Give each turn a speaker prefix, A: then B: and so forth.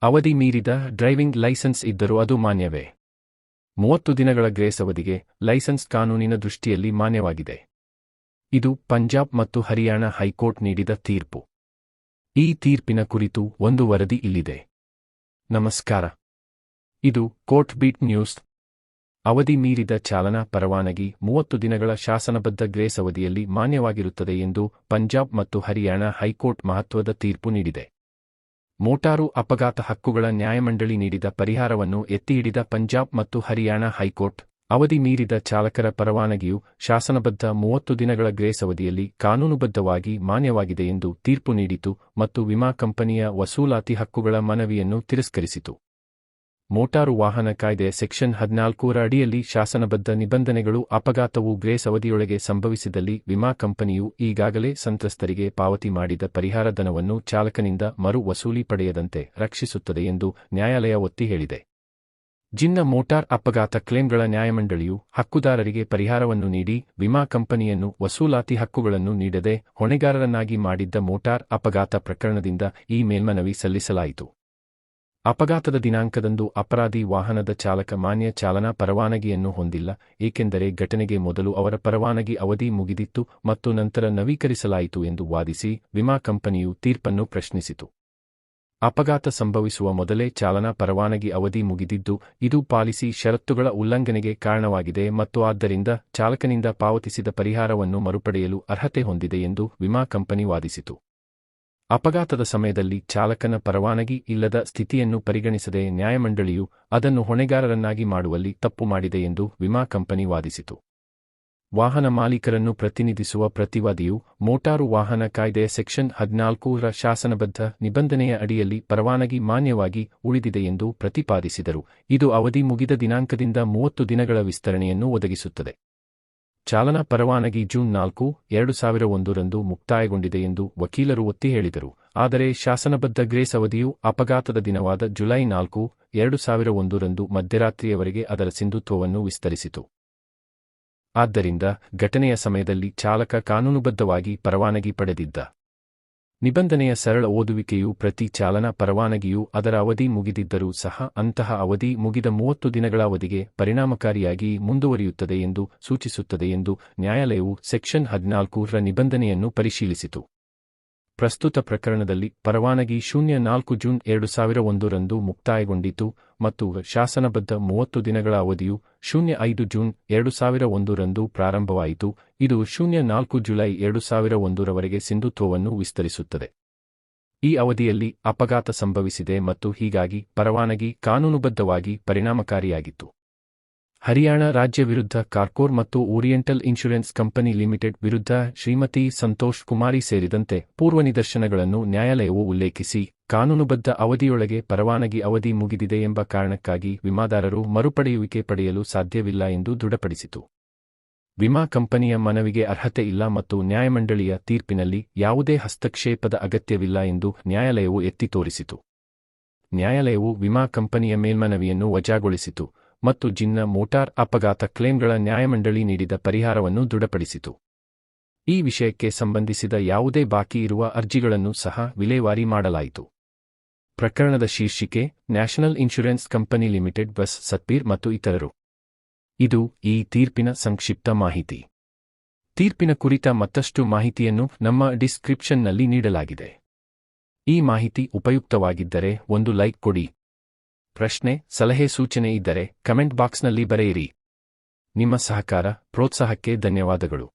A: ಅವಧಿ ಮೀರಿದ driving licence ಇದ್ದರೂ ಅದು ಮಾನ್ಯವೇ? 30 ದಿನಗಳ ಗ್ರೇಸ್ ಅವಧಿಗೆ ಲೈಸೆನ್ಸ್ ಕಾನೂನಿನ ದೃಷ್ಟಿಯಲ್ಲಿ ಮಾನ್ಯವಾಗಿದೆ. ಇದು ಪಂಜಾಬ್ ಮತ್ತು ಹರಿಯಾಣ ಹೈಕೋರ್ಟ್ ನೀಡಿದ ತೀರ್ಪು. ಈ ತೀರ್ಪಿನ ಕುರಿತು ಒಂದು ವರದಿ ಇಲ್ಲಿದೆ. ನಮಸ್ಕಾರ. ಇದು ಕೋರ್ಟ್ ಬೀಟ್ ನ್ಯೂಸ್. ಅವಧಿ ಮೀರಿದ ಚಾಲನಾ ಪರವಾನಗಿ 30 ದಿನಗಳ ಶಾಸನಬದ್ಧ ಗ್ರೇಸ್ ಅವಧಿಯಲ್ಲಿ ಮಾನ್ಯವಾಗಿರುತ್ತದೆ ಎಂದು ಪಂಜಾಬ್ ಮತ್ತು ಹರಿಯಾಣ ಹೈಕೋರ್ಟ್ ಮಹತ್ವದ ತೀರ್ಪು ನೀಡಿದೆ. ಮೋಟಾರು ಅಪಘಾತ ಹಕ್ಕುಗಳ ನ್ಯಾಯಮಂಡಳಿ ನೀಡಿದ ಪರಿಹಾರವನ್ನು ಎತ್ತಿಹಿಡಿದ ಪಂಜಾಬ್ ಮತ್ತು ಹರಿಯಾಣ ಹೈಕೋರ್ಟ್, ಅವಧಿ ಮೀರಿದ ಚಾಲಕರ ಪರವಾನಗಿಯು ಶಾಸನಬದ್ಧ 30 ದಿನಗಳ ಗ್ರೇಸ್ ಅವಧಿಯಲ್ಲಿ ಕಾನೂನುಬದ್ಧವಾಗಿ ಮಾನ್ಯವಾಗಿದೆ ಎಂದು ತೀರ್ಪು ನೀಡಿತು ಮತ್ತು ವಿಮಾ ಕಂಪನಿಯ ವಸೂಲಾತಿ ಹಕ್ಕುಗಳ ಮನವಿಯನ್ನು ತಿರಸ್ಕರಿಸಿತು. ಮೋಟಾರು ವಾಹನ ಕಾಯ್ದೆ ಸೆಕ್ಷನ್ 14ರ ಅಡಿಯಲ್ಲಿ ಶಾಸನಬದ್ಧ ನಿಬಂಧನೆಗಳು ಅಪಘಾತವು ಗ್ರೇಸ್ ಅವಧಿಯೊಳಗೆ ಸಂಭವಿಸಿದಲ್ಲಿ ವಿಮಾ ಕಂಪನಿಯು ಈಗಾಗಲೇ ಸಂತ್ರಸ್ತರಿಗೆ ಪಾವತಿ ಮಾಡಿದ ಪರಿಹಾರ ಧನವನ್ನು ಚಾಲಕನಿಂದ ಮರು ವಸೂಲಿ ಪಡೆಯದಂತೆ ರಕ್ಷಿಸುತ್ತದೆ ಎಂದು ನ್ಯಾಯಾಲಯ ಒತ್ತಿ ಹೇಳಿದೆ. ಜಿನ್ನ ಮೋಟಾರ್ ಅಪಘಾತ ಕ್ಲೇಮ್ಗಳ ನ್ಯಾಯಮಂಡಳಿಯು ಹಕ್ಕುದಾರರಿಗೆ ಪರಿಹಾರವನ್ನು ನೀಡಿ ವಿಮಾ ಕಂಪನಿಯನ್ನು ವಸೂಲಾತಿ ಹಕ್ಕುಗಳನ್ನು ನೀಡದೆ ಹೊಣೆಗಾರರನ್ನಾಗಿ ಮಾಡಿದ್ದ ಮೋಟಾರ್ ಅಪಘಾತ ಪ್ರಕರಣದಿಂದ ಈ ಮೇಲ್ಮನವಿ ಸಲ್ಲಿಸಲಾಯಿತು. ಅಪಘಾತದ ದಿನಾಂಕದಂದು ಅಪರಾಧಿ ವಾಹನದ ಚಾಲಕ ಮಾನ್ಯ ಚಾಲನಾ ಪರವಾನಗಿಯನ್ನು ಹೊಂದಿಲ್ಲ, ಏಕೆಂದರೆ ಘಟನೆಗೆ ಮೊದಲು ಅವರ ಪರವಾನಗಿ ಅವಧಿ ಮುಗಿದಿತ್ತು ಮತ್ತು ನಂತರ ನವೀಕರಿಸಲಾಯಿತು ಎಂದು ವಾದಿಸಿ ವಿಮಾ ಕಂಪನಿಯು ತೀರ್ಪನ್ನು ಪ್ರಶ್ನಿಸಿತು. ಅಪಘಾತ ಸಂಭವಿಸುವ ಮೊದಲೇ ಚಾಲನಾ ಪರವಾನಗಿ ಅವಧಿ ಮುಗಿದಿದ್ದು, ಇದು ಪಾಲಿಸಿ ಷರತ್ತುಗಳ ಉಲ್ಲಂಘನೆಗೆ ಕಾರಣವಾಗಿದೆ ಮತ್ತು ಆದ್ದರಿಂದ ಚಾಲಕನಿಂದ ಪಾವತಿಸಿದ ಪರಿಹಾರವನ್ನು ಮರುಪಡೆಯಲು ಅರ್ಹತೆ ಹೊಂದಿದೆ ಎಂದು ವಿಮಾ ಕಂಪನಿ ವಾದಿಸಿತು. ಅಪಘಾತದ ಸಮಯದಲ್ಲಿ ಚಾಲಕನ ಪರವಾನಗಿ ಇಲ್ಲದ ಸ್ಥಿತಿಯನ್ನು ಪರಿಗಣಿಸದೆ ನ್ಯಾಯಮಂಡಳಿಯು ಅದನ್ನು ಹೊಣೆಗಾರರನ್ನಾಗಿ ಮಾಡುವಲ್ಲಿ ತಪ್ಪು ಮಾಡಿದೆ ಎಂದು ವಿಮಾ ಕಂಪನಿ ವಾದಿಸಿತು. ವಾಹನ ಮಾಲೀಕರನ್ನು ಪ್ರತಿನಿಧಿಸುವ ಪ್ರತಿವಾದಿಯು ಮೋಟಾರು ವಾಹನ ಕಾಯ್ದೆಯ ಸೆಕ್ಷನ್ 14ರ ಶಾಸನಬದ್ಧ ನಿಬಂಧನೆಯ ಅಡಿಯಲ್ಲಿ ಪರವಾನಗಿ ಮಾನ್ಯವಾಗಿ ಉಳಿದಿದೆ ಎಂದು ಪ್ರತಿಪಾದಿಸಿದರು. ಇದು ಅವಧಿ ಮುಗಿದ ದಿನಾಂಕದಿಂದ 30 ದಿನಗಳ ವಿಸ್ತರಣೆಯನ್ನು ಒದಗಿಸುತ್ತದೆ. ಚಾಲನಾ ಪರವಾನಗಿ ಜೂನ್ 4, 2001 ರಂದು ಮುಕ್ತಾಯಗೊಂಡಿದೆ ಎಂದು ವಕೀಲರು ಒತ್ತಿ ಹೇಳಿದರು. ಆದರೆ ಶಾಸನಬದ್ಧ ಗ್ರೇಸ್ ಅವಧಿಯು ಅಪಘಾತದ ದಿನವಾದ ಜುಲೈ 4, 2001 ರಂದು ಮಧ್ಯರಾತ್ರಿಯವರೆಗೆ ಅದರ ಸಿಂಧುತ್ವವನ್ನು ವಿಸ್ತರಿಸಿತು. ಆದ್ದರಿಂದ ಘಟನೆಯ ಸಮಯದಲ್ಲಿ ಚಾಲಕ ಕಾನೂನುಬದ್ಧವಾಗಿ ಪರವಾನಗಿ ಪಡೆದಿದ್ದ. ನಿಬಂಧನೆಯ ಸರಳ ಓದುವಿಕೆಯು ಪ್ರತಿ ಚಾಲನಾ ಪರವಾನಗಿಯು ಅದರ ಅವಧಿ ಮುಗಿದಿದ್ದರೂ ಸಹ ಅಂತಹ ಅವಧಿ ಮುಗಿದ 30 ದಿನಗಳ ಅವಧಿಗೆ ಪರಿಣಾಮಕಾರಿಯಾಗಿ ಮುಂದುವರಿಯುತ್ತದೆ ಎಂದು ಸೂಚಿಸುತ್ತದೆ ಎಂದು ನ್ಯಾಯಾಲಯವು ಸೆಕ್ಷನ್ 14ರ ನಿಬಂಧನೆಯನ್ನು ಪರಿಶೀಲಿಸಿತು. ಪ್ರಸ್ತುತ ಪ್ರಕರಣದಲ್ಲಿ ಪರವಾನಗಿ 04 ಜೂನ್ 2001 ರಂದು ಮುಕ್ತಾಯಗೊಂಡಿತು ಮತ್ತು ಶಾಸನಬದ್ಧ 30 ದಿನಗಳ ಅವಧಿಯು 05 ಜೂನ್ 2001 ರಂದು ಪ್ರಾರಂಭವಾಯಿತು. ಇದು 04 ಜುಲೈ 2001 ರವರೆಗೆ ಸಿಂಧುತ್ವವನ್ನು ವಿಸ್ತರಿಸುತ್ತದೆ. ಈ ಅವಧಿಯಲ್ಲಿ ಅಪಘಾತ ಸಂಭವಿಸಿದೆ ಮತ್ತು ಹೀಗಾಗಿ ಪರವಾನಗಿ ಕಾನೂನುಬದ್ಧವಾಗಿ ಪರಿಣಾಮಕಾರಿಯಾಗಿತ್ತು. ಹರಿಯಾಣ ರಾಜ್ಯ ವಿರುದ್ಧ ಕಾರ್ಕೋರ್ ಮತ್ತು ಓರಿಯೆಂಟಲ್ ಇನ್ಶೂರೆನ್ಸ್ ಕಂಪನಿ ಲಿಮಿಟೆಡ್ ವಿರುದ್ಧ ಶ್ರೀಮತಿ ಸಂತೋಷ್ ಕುಮಾರಿ ಸೇರಿದಂತೆ ಪೂರ್ವನಿದರ್ಶನಗಳನ್ನು ನ್ಯಾಯಾಲಯವು ಉಲ್ಲೇಖಿಸಿ, ಕಾನೂನುಬದ್ಧ ಅವಧಿಯೊಳಗೆ ಪರವಾನಗಿ ಅವಧಿ ಮುಗಿದಿದೆ ಎಂಬ ಕಾರಣಕ್ಕಾಗಿ ವಿಮಾದಾರರು ಮರುಪಡೆಯುವಿಕೆ ಪಡೆಯಲು ಸಾಧ್ಯವಿಲ್ಲ ಎಂದು ದೃಢಪಡಿಸಿತು. ವಿಮಾ ಕಂಪನಿಯ ಮನವಿಗೆ ಅರ್ಹತೆ ಇಲ್ಲ ಮತ್ತು ನ್ಯಾಯಮಂಡಳಿಯ ತೀರ್ಪಿನಲ್ಲಿ ಯಾವುದೇ ಹಸ್ತಕ್ಷೇಪದ ಅಗತ್ಯವಿಲ್ಲ ಎಂದು ನ್ಯಾಯಾಲಯವು ಎತ್ತಿ ತೋರಿಸಿತು. ನ್ಯಾಯಾಲಯವು ವಿಮಾ ಕಂಪನಿಯ ಮೇಲ್ಮನವಿಯನ್ನು ವಜಾಗೊಳಿಸಿತು ಮತ್ತು ಜಿನ್ನ ಮೋಟಾರ್ ಅಪಘಾತ ಕ್ಲೇಮ್ಗಳ ನ್ಯಾಯಮಂಡಳಿ ನೀಡಿದ ಪರಿಹಾರವನ್ನು ದೃಢಪಡಿಸಿತು. ಈ ವಿಷಯಕ್ಕೆ ಸಂಬಂಧಿಸಿದ ಯಾವುದೇ ಬಾಕಿ ಇರುವ ಅರ್ಜಿಗಳನ್ನು ಸಹ ವಿಲೇವಾರಿ ಮಾಡಲಾಯಿತು. ಪ್ರಕರಣದ ಶೀರ್ಷಿಕೆ: ನ್ಯಾಷನಲ್ ಇನ್ಶೂರೆನ್ಸ್ ಕಂಪನಿ ಲಿಮಿಟೆಡ್ ಬಸ್ ಸತ್ಪೀರ್ ಮತ್ತು ಇತರರು. ಇದು ಈ ತೀರ್ಪಿನ ಸಂಕ್ಷಿಪ್ತ ಮಾಹಿತಿ. ತೀರ್ಪಿನ ಕುರಿತ ಮತ್ತಷ್ಟು ಮಾಹಿತಿಯನ್ನು ನಮ್ಮ ಡಿಸ್ಕ್ರಿಪ್ಷನ್ನಲ್ಲಿ ನೀಡಲಾಗಿದೆ. ಈ ಮಾಹಿತಿ ಉಪಯುಕ್ತವಾಗಿದ್ದರೆ ಒಂದು ಲೈಕ್ ಕೊಡಿ. ಪ್ರಶ್ನೆ, ಸಲಹೆ, ಸೂಚನೆ ಇದ್ದರೆ ಕಮೆಂಟ್ ಬಾಕ್ಸ್ನಲ್ಲಿ ಬರೆಯಿರಿ. ನಿಮ್ಮ ಸಹಕಾರ, ಪ್ರೋತ್ಸಾಹಕ್ಕೆ ಧನ್ಯವಾದಗಳು.